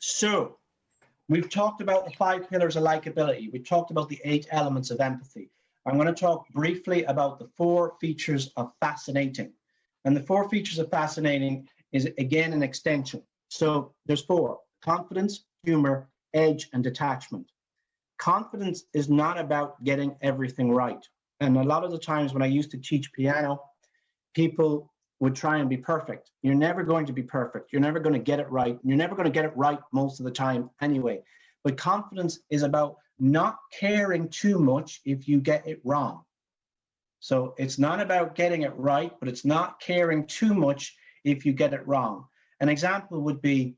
So we've talked about the 5 pillars of likability. We talked about the 8 elements of empathy. I'm going to talk briefly about the 4 features of fascinating. And the 4 features of fascinating is, again, an extension. So there's 4: confidence, humor, edge, and detachment. Confidence is not about getting everything right. And a lot of the times when I used to teach piano, people would try and be perfect. You're never going to be perfect. You're never going to get it right. You're never going to get it right most of the time anyway. But confidence is about not caring too much if you get it wrong. So it's not about getting it right, but it's not caring too much if you get it wrong. An example would be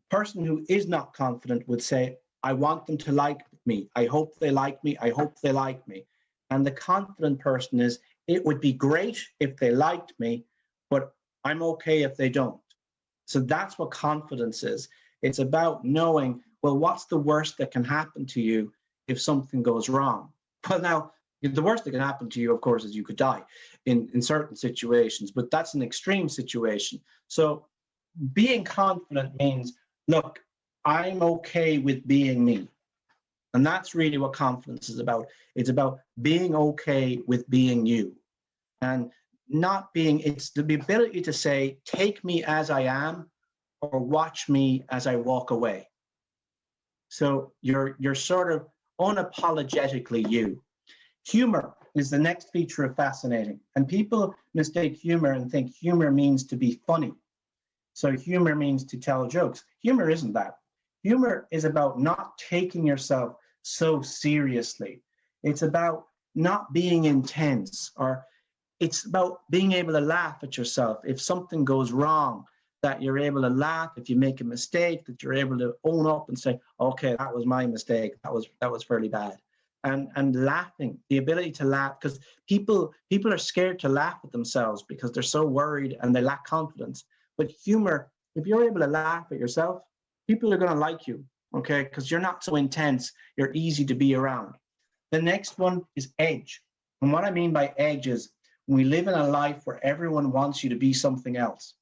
a person who is not confident would say, I want them to like me. I hope they like me. I hope they like me. And the confident person is, it would be great if they liked me, but I'm okay if they don't. So that's what confidence is. It's about knowing, well, what's the worst that can happen to you if something goes wrong? Well, now, the worst that can happen to you, of course, is you could die in certain situations, but that's an extreme situation. So being confident means, look, I'm okay with being me. And that's really what confidence is about. It's about being okay with being you. And not being, it's the ability to say, take me as I am, or watch me as I walk away. So you're sort of unapologetically you. Humor is the next feature of fascinating. And people mistake humor and think humor means to be funny. So humor means to tell jokes. Humor isn't that. Humor is about not taking yourself so seriously. It's about not being intense, or it's about being able to laugh at yourself. If something goes wrong, that you're able to laugh. If you make a mistake, that you're able to own up and say, okay, that was my mistake. That was fairly bad. And laughing, the ability to laugh, because people are scared to laugh at themselves because they're so worried and they lack confidence. But humor, if you're able to laugh at yourself, people are going to like you, okay? Because you're not so intense. You're easy to be around. The next one is edge. And what I mean by edge is, we live in a life where everyone wants you to be something else.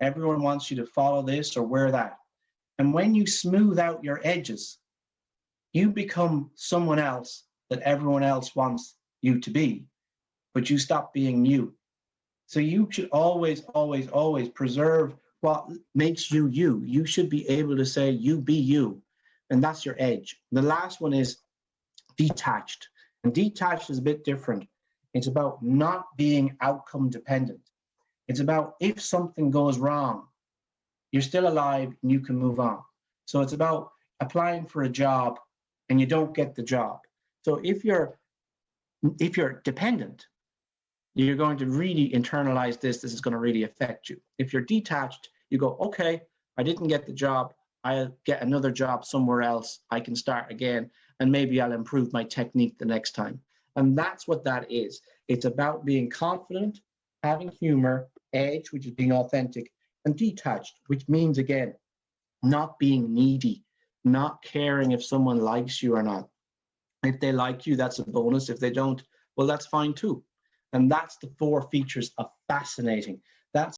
Everyone wants you to follow this or wear that. And when you smooth out your edges, you become someone else that everyone else wants you to be, but you stop being you. So you should always, always, always preserve what makes you you. You should be able to say, you be you. And that's your edge. The last one is detached. And detached is a bit different. It's about not being outcome dependent. It's about, if something goes wrong, you're still alive and you can move on. So it's about applying for a job and you don't get the job. So if you're dependent, you're going to really internalize this. This is going to really affect you. If you're detached, you go, okay, I didn't get the job. I'll get another job somewhere else. I can start again, and maybe I'll improve my technique the next time. And that's what that is. It's about being confident, having humor, edge, which is being authentic, and detached, which means, again, not being needy, not caring if someone likes you or not. If they like you, that's a bonus. If they don't, well, that's fine too. And that's the 4 features of fascinating. That's